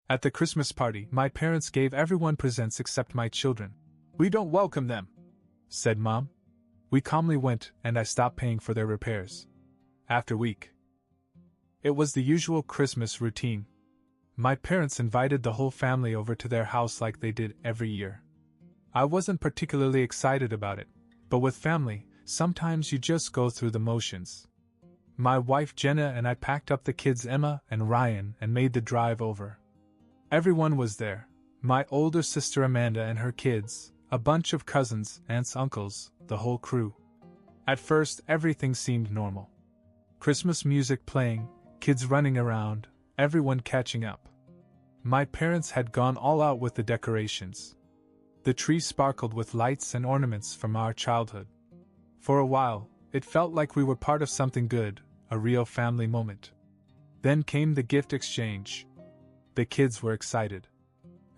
At the Christmas party, my parents gave everyone presents except my children. "We don't welcome them," said Mom. We calmly went, and I stopped paying for their repairs. After a week, it was the usual Christmas routine. My parents invited the whole family over to their house like they did every year. I wasn't particularly excited about it, but with family, sometimes you just go through the motions. My wife Jenna and I packed up the kids Emma and Ryan and made the drive over. Everyone was there: my older sister Amanda and her kids, a bunch of cousins, aunts, uncles, the whole crew. At first, everything seemed normal. Christmas music playing, kids running around, everyone catching up. My parents had gone all out with the decorations. The tree sparkled with lights and ornaments from our childhood. For a while, it felt like we were part of something good, a real family moment. Then came the gift exchange. The kids were excited.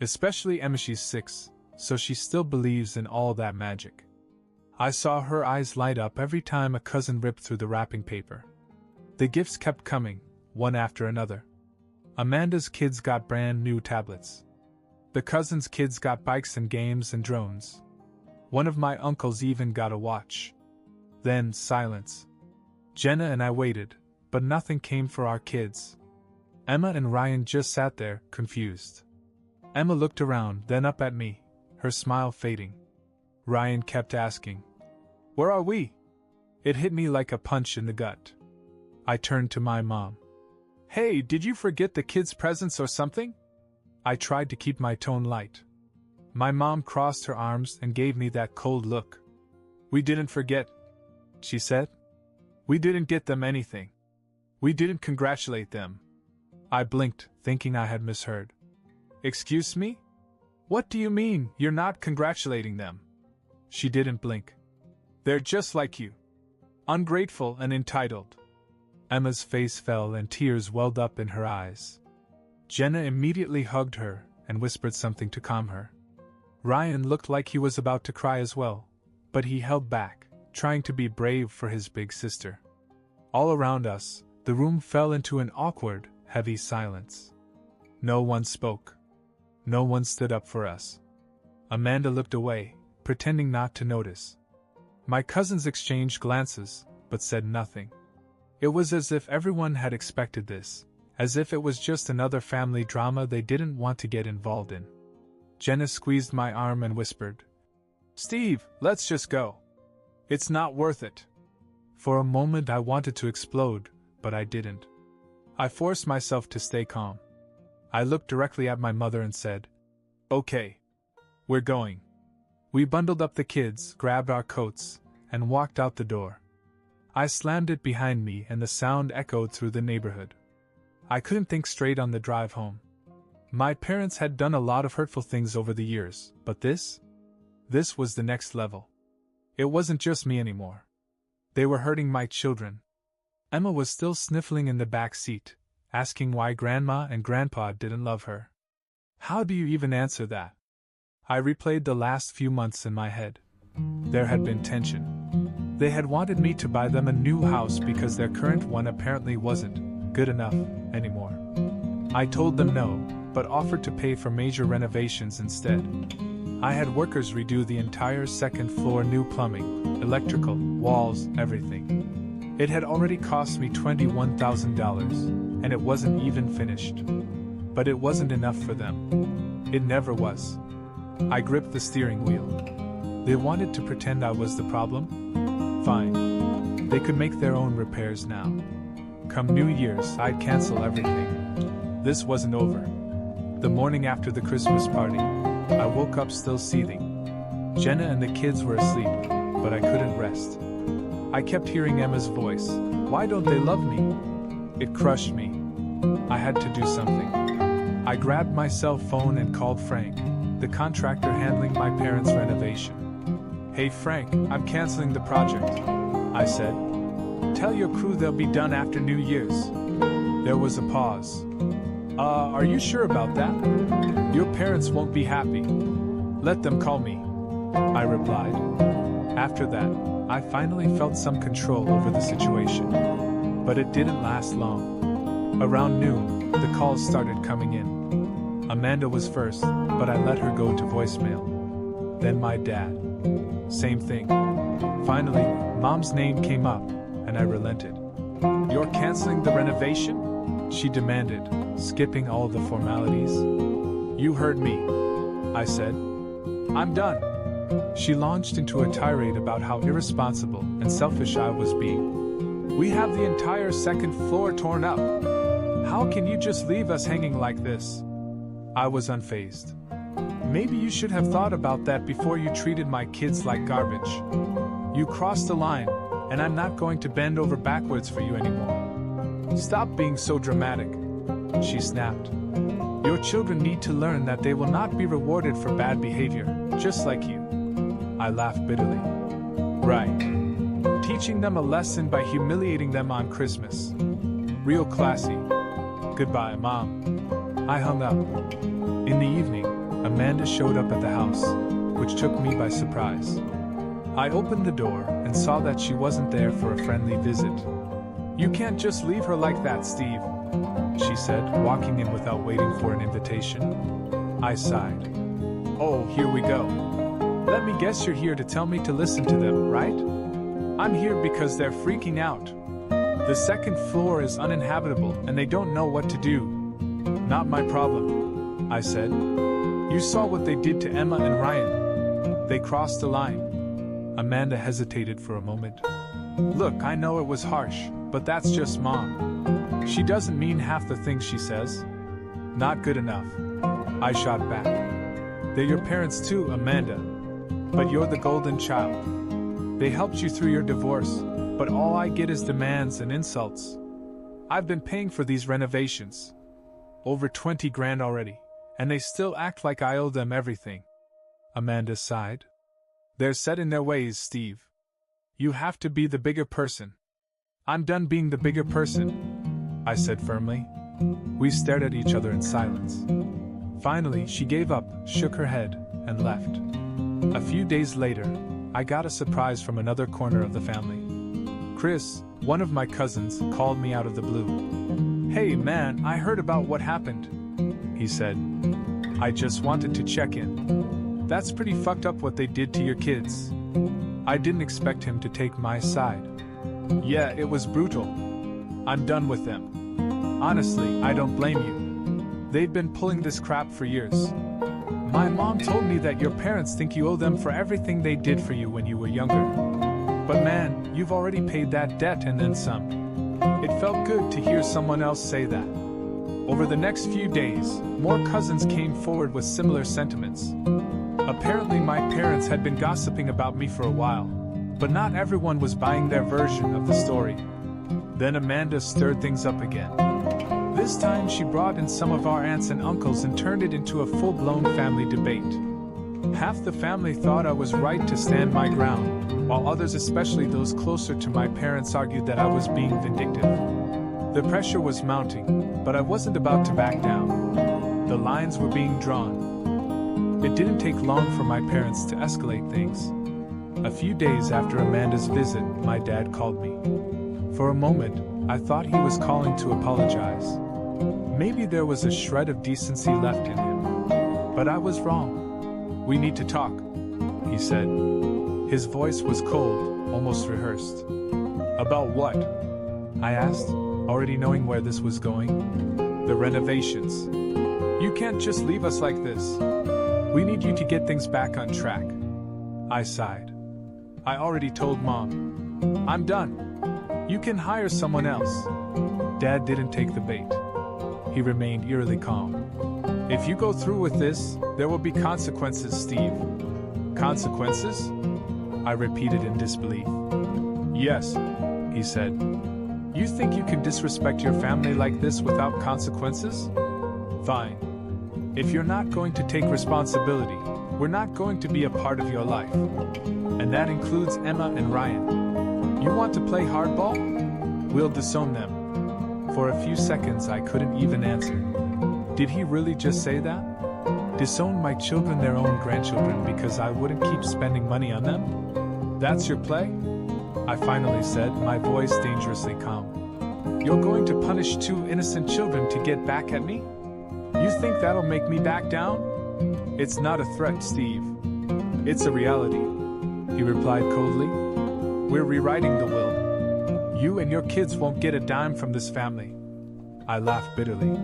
Especially Emma, she's 6, so she still believes in all that magic. I saw her eyes light up every time a cousin ripped through the wrapping paper. The gifts kept coming, one after another. Amanda's kids got brand new tablets. The cousins' kids got bikes and games and drones. One of my uncles even got a watch. Then silence. Jenna and I waited, but nothing came for our kids. Emma and Ryan just sat there, confused. Emma looked around, then up at me, her smile fading. Ryan kept asking, "Where are we?" It hit me like a punch in the gut. I turned to my mom. "Hey, did you forget the kids' presents or something?" I tried to keep my tone light. My mom crossed her arms and gave me that cold look. "We didn't forget," she said. "We didn't get them anything. We didn't congratulate them." I blinked, thinking I had misheard. "Excuse me? What do you mean, you're not congratulating them?" She didn't blink. "They're just like you. Ungrateful and entitled." Emma's face fell and tears welled up in her eyes. Jenna immediately hugged her and whispered something to calm her. Ryan looked like he was about to cry as well, but he held back, trying to be brave for his big sister. All around us, the room fell into an awkward, heavy silence. No one spoke. No one stood up for us. Amanda looked away, pretending not to notice. My cousins exchanged glances, but said nothing. It was as if everyone had expected this, as if it was just another family drama they didn't want to get involved in. Jenna squeezed my arm and whispered, "Steve, let's just go. It's not worth it." For a moment I wanted to explode, but I didn't. I forced myself to stay calm. I looked directly at my mother and said, "Okay. We're going." We bundled up the kids, grabbed our coats, and walked out the door. I slammed it behind me and the sound echoed through the neighborhood. I couldn't think straight on the drive home. My parents had done a lot of hurtful things over the years, but this was the next level. It wasn't just me anymore. They were hurting my children. Emma was still sniffling in the back seat, asking why Grandma and Grandpa didn't love her. How do you even answer that? I replayed the last few months in my head. There had been tension. They had wanted me to buy them a new house because their current one apparently wasn't good enough anymore. I told them no, but offered to pay for major renovations instead. I had workers redo the entire second floor, new plumbing, electrical, walls, everything. It had already cost me $21,000, and it wasn't even finished. But it wasn't enough for them. It never was. I gripped the steering wheel. They wanted to pretend I was the problem? Fine. They could make their own repairs now. Come New Year's, I'd cancel everything. This wasn't over. The morning after the Christmas party, I woke up still seething. Jenna and the kids were asleep, but I couldn't rest. I kept hearing Emma's voice. "Why don't they love me?" It crushed me. I had to do something. I grabbed my cell phone and called Frank, the contractor handling my parents' renovation. "Hey Frank, I'm canceling the project," I said. "Tell your crew they'll be done after New Year's." There was a pause. Are you sure about that? Your parents won't be happy. Let them call me," I replied. After that, I finally felt some control over the situation. But it didn't last long. Around noon, the calls started coming in. Amanda was first, but I let her go to voicemail. Then my dad. Same thing. Finally, Mom's name came up, and I relented. "You're canceling the renovation?" she demanded, skipping all the formalities. "You heard me," I said. "I'm done." She launched into a tirade about how irresponsible and selfish I was being. "We have the entire second floor torn up. How can you just leave us hanging like this?" I was unfazed. "Maybe you should have thought about that before you treated my kids like garbage. You crossed the line, and I'm not going to bend over backwards for you anymore." "Stop being so dramatic," she snapped. "Your children need to learn that they will not be rewarded for bad behavior, just like you." I laughed bitterly. "Right. Teaching them a lesson by humiliating them on Christmas. Real classy. Goodbye, Mom." I hung up. In the evening, Amanda showed up at the house, which took me by surprise. I opened the door and saw that she wasn't there for a friendly visit. "You can't just leave her like that, Steve," she said, walking in without waiting for an invitation. I sighed. "Oh, here we go. Let me guess you're here to tell me to listen to them, right? I'm here because they're freaking out. The second floor is uninhabitable and they don't know what to do." "Not my problem," I said. "You saw what they did to Emma and Ryan. They crossed the line." Amanda hesitated for a moment. "Look, I know it was harsh, but that's just Mom. She doesn't mean half the things she says." "Not good enough," I shot back. "They're your parents too, Amanda. But you're the golden child. They helped you through your divorce, but all I get is demands and insults. I've been paying for these renovations. Over 20 grand already, and they still act like I owe them everything." Amanda sighed. "They're set in their ways, Steve. You have to be the bigger person." "I'm done being the bigger person," I said firmly. We stared at each other in silence. Finally, she gave up, shook her head, and left. A few days later, I got a surprise from another corner of the family. Chris, one of my cousins, called me out of the blue. "Hey man, I heard about what happened," he said. "I just wanted to check in. That's pretty fucked up what they did to your kids." I didn't expect him to take my side. "Yeah, it was brutal. I'm done with them. Honestly, I don't blame you. They've been pulling this crap for years. My mom told me that your parents think you owe them for everything they did for you when you were younger. But man, you've already paid that debt and then some." It felt good to hear someone else say that. Over the next few days, more cousins came forward with similar sentiments. Apparently my parents had been gossiping about me for a while, but not everyone was buying their version of the story. Then Amanda stirred things up again. This time she brought in some of our aunts and uncles and turned it into a full-blown family debate. Half the family thought I was right to stand my ground, while others, especially those closer to my parents, argued that I was being vindictive. The pressure was mounting, but I wasn't about to back down. The lines were being drawn. It didn't take long for my parents to escalate things. A few days after Amanda's visit, my dad called me. For a moment, I thought he was calling to apologize. Maybe there was a shred of decency left in him. But I was wrong. "We need to talk," he said. His voice was cold, almost rehearsed. "About what?" I asked, already knowing where this was going. "The renovations. You can't just leave us like this. We need you to get things back on track." I sighed. "I already told Mom. I'm done. You can hire someone else." Dad didn't take the bait. He remained eerily calm. "If you go through with this, there will be consequences, Steve." "Consequences?" I repeated in disbelief. "Yes," he said. "You think you can disrespect your family like this without consequences? Fine. If you're not going to take responsibility, we're not going to be a part of your life. And that includes Emma and Ryan. You want to play hardball? We'll disown them." For a few seconds I couldn't even answer. Did he really just say that? Disown my children, their own grandchildren, because I wouldn't keep spending money on them? "That's your play?" I finally said, my voice dangerously calm. "You're going to punish two innocent children to get back at me?" You think that'll make me back down? It's not a threat, Steve. It's a reality, he replied coldly. We're rewriting the will. You and your kids won't get a dime from this family. I laughed bitterly.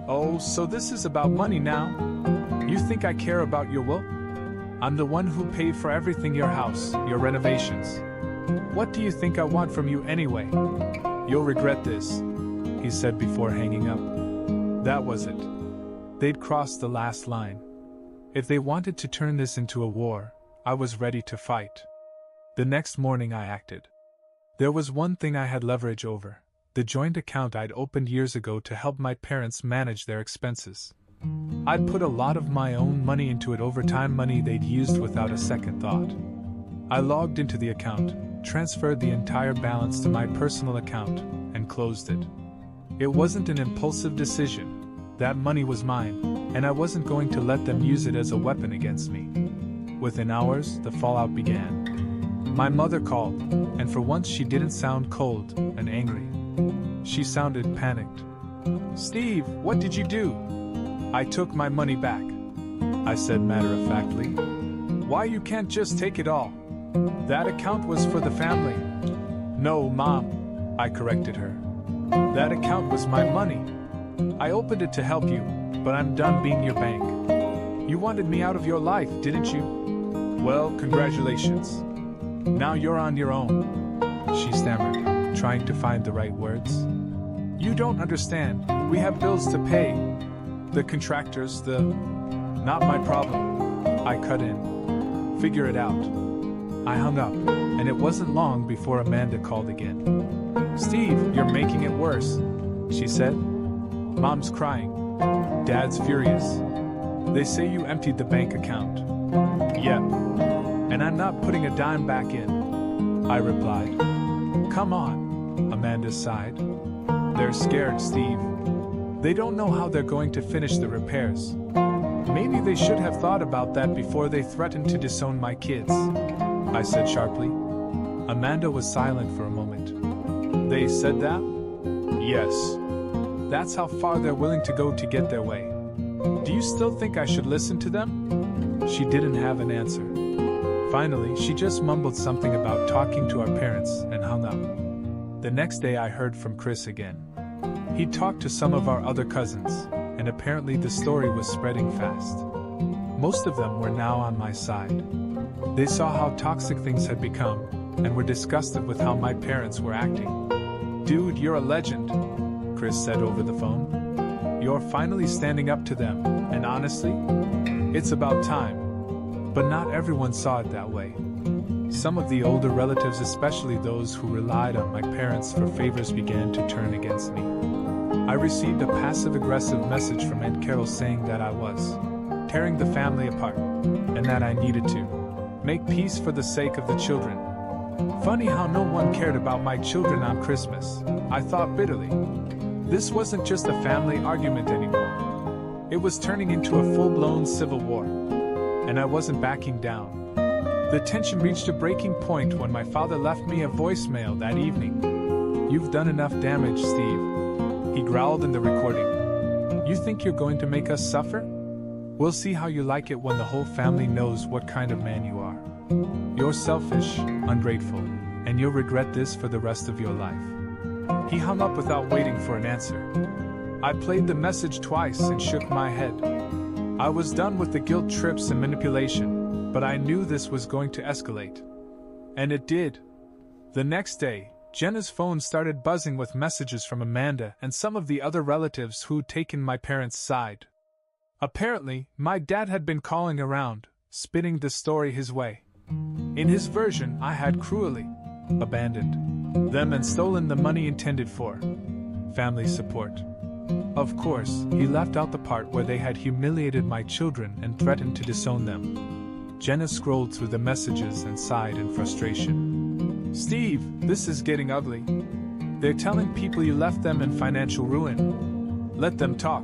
Oh, so this is about money now? You think I care about your will? I'm the one who paid for everything, your house, your renovations. What do you think I want from you anyway? You'll regret this, he said before hanging up. That was it. They'd crossed the last line. If they wanted to turn this into a war, I was ready to fight. The next morning I acted. There was one thing I had leverage over, the joint account I'd opened years ago to help my parents manage their expenses. I'd put a lot of my own money into it over time, money they'd used without a second thought. I logged into the account, transferred the entire balance to my personal account, and closed it. It wasn't an impulsive decision. That money was mine, and I wasn't going to let them use it as a weapon against me. Within hours, the fallout began. My mother called, and for once she didn't sound cold and angry. She sounded panicked. Steve, what did you do? I took my money back, I said matter-of-factly. Why, you can't just take it all? That account was for the family. No, Mom, I corrected her. That account was my money. I opened it to help you, but I'm done being your bank. You wanted me out of your life, didn't you? Well, congratulations. Now you're on your own, she stammered, trying to find the right words. You don't understand. We have bills to pay. The contractors, Not my problem. I cut in. Figure it out. I hung up, and it wasn't long before Amanda called again. Steve, you're making it worse, she said. Mom's crying. Dad's furious. They say you emptied the bank account. Yep. And I'm not putting a dime back in, I replied. Come on, Amanda sighed. They're scared, Steve. They don't know how they're going to finish the repairs. Maybe they should have thought about that before they threatened to disown my kids, I said sharply. Amanda was silent for a moment. They said that? Yes. That's how far they're willing to go to get their way. Do you still think I should listen to them? She didn't have an answer. Finally, she just mumbled something about talking to our parents and hung up. The next day I heard from Chris again. He talked to some of our other cousins, and apparently the story was spreading fast. Most of them were now on my side. They saw how toxic things had become, and were disgusted with how my parents were acting. Dude, you're a legend, Chris said over the phone. You're finally standing up to them, and honestly, it's about time. But not everyone saw it that way. Some of the older relatives, especially those who relied on my parents for favors, began to turn against me. I received a passive-aggressive message from Aunt Carol saying that I was tearing the family apart, and that I needed to make peace for the sake of the children. Funny how no one cared about my children on Christmas, I thought bitterly. This wasn't just a family argument anymore. It was turning into a full-blown civil war, and I wasn't backing down. The tension reached a breaking point when my father left me a voicemail that evening. You've done enough damage, Steve, he growled in the recording. You think you're going to make us suffer? We'll see how you like it when the whole family knows what kind of man you are. You're selfish, ungrateful, and you'll regret this for the rest of your life. He hung up without waiting for an answer. I played the message twice and shook my head. I was done with the guilt trips and manipulation, but I knew this was going to escalate. And it did. The next day, Jenna's phone started buzzing with messages from Amanda and some of the other relatives who'd taken my parents' side. Apparently, my dad had been calling around, spinning the story his way. In his version, I had cruelly abandoned them and stolen the money intended for family support. Of course, he left out the part where they had humiliated my children and threatened to disown them. Jenna scrolled through the messages and sighed in frustration. Steve, this is getting ugly. They're telling people you left them in financial ruin. Let them talk,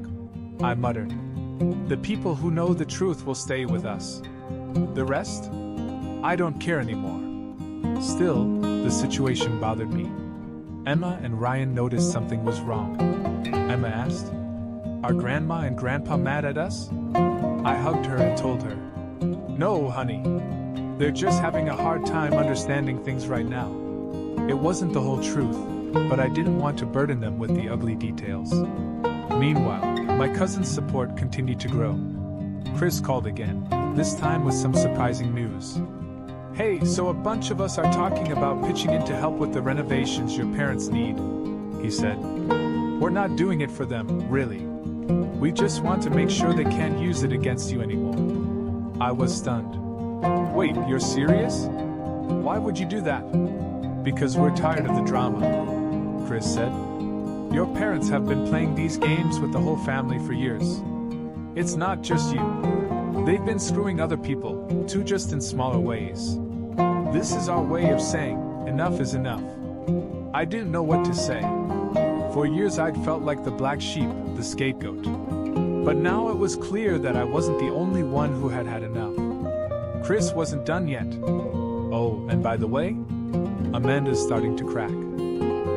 I muttered. The people who know the truth will stay with us. The rest? I don't care anymore. Still, the situation bothered me. Emma and Ryan noticed something was wrong. Emma asked, Are Grandma and Grandpa mad at us? I hugged her and told her, "No, honey. They're just having a hard time understanding things right now." It wasn't the whole truth, but I didn't want to burden them with the ugly details. Meanwhile, my cousin's support continued to grow. Chris called again, this time with some surprising news. "Hey, so a bunch of us are talking about pitching in to help with the renovations your parents need," he said. "We're not doing it for them, really. We just want to make sure they can't use it against you anymore." I was stunned. "Wait, you're serious? Why would you do that?" "Because we're tired of the drama," Chris said. "Your parents have been playing these games with the whole family for years. It's not just you. They've been screwing other people, too, just in smaller ways. This is our way of saying, enough is enough." I didn't know what to say. For years I'd felt like the black sheep, the scapegoat. But now it was clear that I wasn't the only one who had had enough. Chris wasn't done yet. Oh, and by the way, Amanda's starting to crack.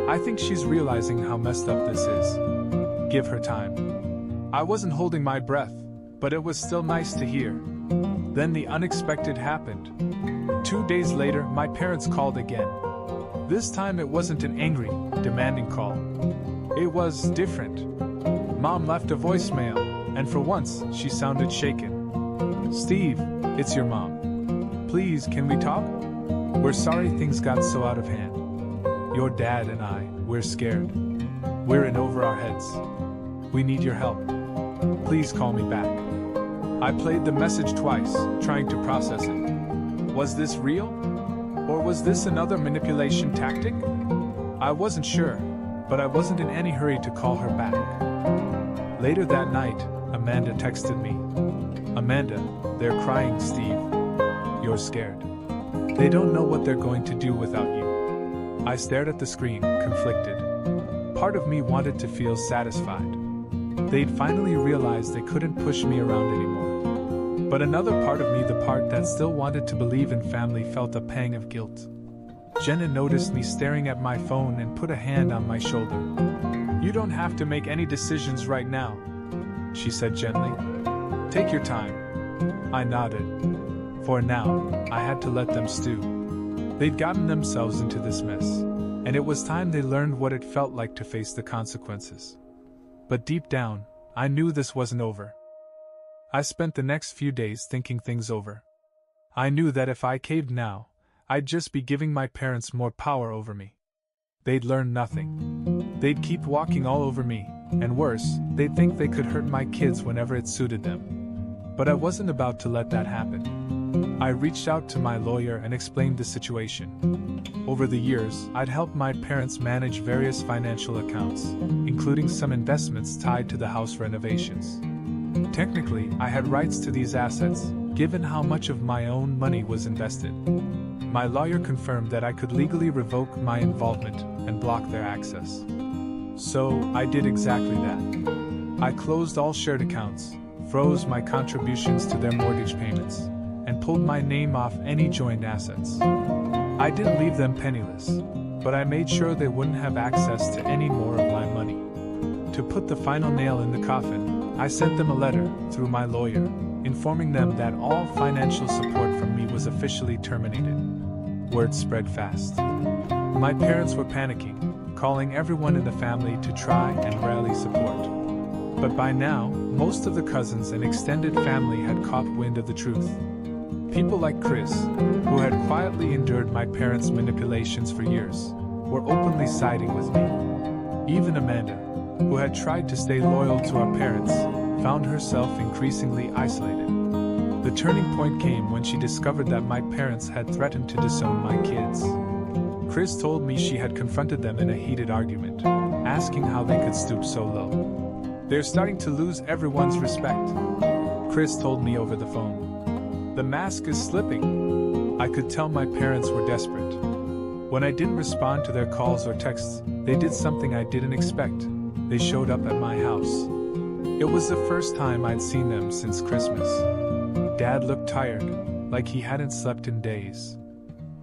I think she's realizing how messed up this is. Give her time. I wasn't holding my breath, but it was still nice to hear. Then the unexpected happened. 2 days later, my parents called again. This time it wasn't an angry, demanding call. It was different. Mom left a voicemail, and for once, she sounded shaken. "Steve, it's your mom. Please, can we talk? We're sorry things got so out of hand. Your dad and I, we're scared. We're in over our heads. We need your help. Please call me back." I played the message twice, trying to process it. Was this real? Or was this another manipulation tactic? I wasn't sure, but I wasn't in any hurry to call her back. Later that night, Amanda texted me. "Amanda, they're crying, Steve. You're scared. They don't know what they're going to do without you." I stared at the screen, conflicted. Part of me wanted to feel satisfied. They'd finally realized they couldn't push me around anymore. But another part of me, the part that still wanted to believe in family, felt a pang of guilt. Jenna noticed me staring at my phone and put a hand on my shoulder. "You don't have to make any decisions right now," she said gently. "Take your time." I nodded. For now, I had to let them stew. They'd gotten themselves into this mess, and it was time they learned what it felt like to face the consequences. But deep down, I knew this wasn't over. I spent the next few days thinking things over. I knew that if I caved now, I'd just be giving my parents more power over me. They'd learn nothing. They'd keep walking all over me, and worse, they'd think they could hurt my kids whenever it suited them. But I wasn't about to let that happen. I reached out to my lawyer and explained the situation. Over the years, I'd helped my parents manage various financial accounts, including some investments tied to the house renovations. Technically, I had rights to these assets, given how much of my own money was invested. My lawyer confirmed that I could legally revoke my involvement and block their access. So, I did exactly that. I closed all shared accounts, froze my contributions to their mortgage payments, and pulled my name off any joint assets. I didn't leave them penniless, but I made sure they wouldn't have access to any more of my money. To put the final nail in the coffin, I sent them a letter, through my lawyer, informing them that all financial support from me was officially terminated. Word spread fast. My parents were panicking, calling everyone in the family to try and rally support. But by now, most of the cousins and extended family had caught wind of the truth. People like Chris, who had quietly endured my parents' manipulations for years, were openly siding with me. Even Amanda, who had tried to stay loyal to our parents, found herself increasingly isolated. The turning point came when she discovered that my parents had threatened to disown my kids. Chris told me she had confronted them in a heated argument, asking how they could stoop so low. "They're starting to lose everyone's respect," Chris told me over the phone. "The mask is slipping." I could tell my parents were desperate. When I didn't respond to their calls or texts, they did something I didn't expect. They showed up at my house. It was the first time I'd seen them since Christmas. Dad looked tired, like he hadn't slept in days.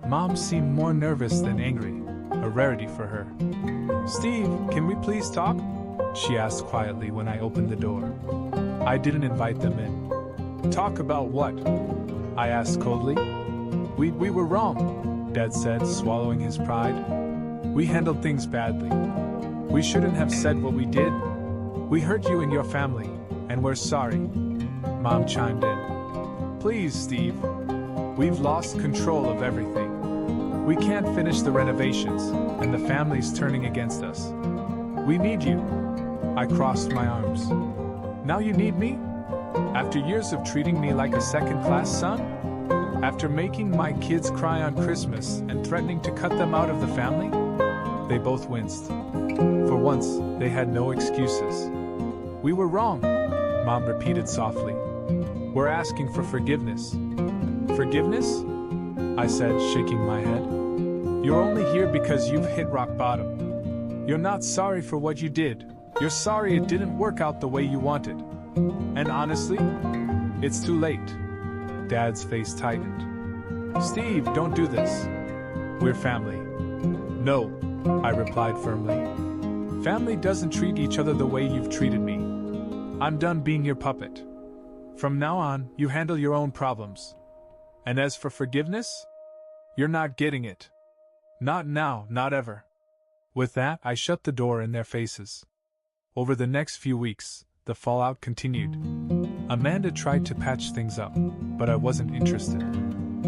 Mom seemed more nervous than angry, a rarity for her. "Steve, can we please talk?" she asked quietly when I opened the door. I didn't invite them in. Talk about what? I asked coldly. We were wrong, Dad said, swallowing his pride. We handled things badly. We shouldn't have said what we did. We hurt you and your family, and we're sorry. Mom chimed in. Please, Steve. We've lost control of everything. We can't finish the renovations, and the family's turning against us. We need you. I crossed my arms. Now you need me? After years of treating me like a second-class son? After making my kids cry on Christmas and threatening to cut them out of the family? They both winced. For once, they had no excuses. We were wrong, Mom repeated softly. We're asking for forgiveness. Forgiveness? I said, shaking my head. You're only here because you've hit rock bottom. You're not sorry for what you did. You're sorry it didn't work out the way you wanted. And honestly, it's too late. Dad's face tightened. Steve, don't do this. We're family. No, I replied firmly. Family doesn't treat each other the way you've treated me. I'm done being your puppet. From now on, you handle your own problems. And as for forgiveness? You're not getting it. Not now, not ever. With that, I shut the door in their faces. Over the next few weeks, the fallout continued. Amanda tried to patch things up, but I wasn't interested.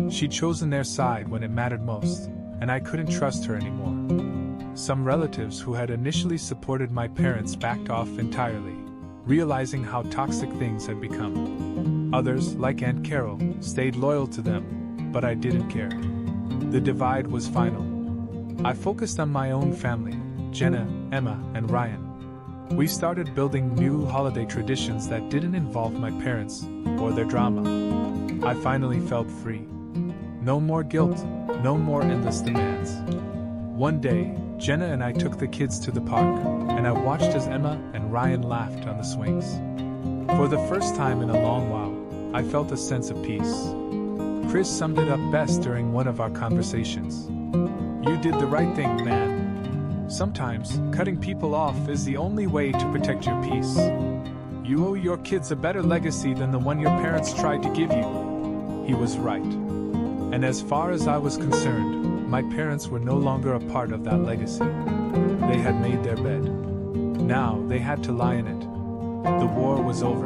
She'd chosen their side when it mattered most, and I couldn't trust her anymore. Some relatives who had initially supported my parents backed off entirely, realizing how toxic things had become. Others, like Aunt Carol, stayed loyal to them, but I didn't care. The divide was final. I focused on my own family, Jenna, Emma, and Ryan. We started building new holiday traditions that didn't involve my parents or their drama. I finally felt free. No more guilt, no more endless demands. One day, Jenna and I took the kids to the park, and I watched as Emma and Ryan laughed on the swings. For the first time in a long while, I felt a sense of peace. Chris summed it up best during one of our conversations. You did the right thing, man. Sometimes, cutting people off is the only way to protect your peace. You owe your kids a better legacy than the one your parents tried to give you. He was right. And as far as I was concerned, my parents were no longer a part of that legacy. They had made their bed. Now they had to lie in it. The war was over,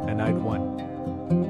and I'd won.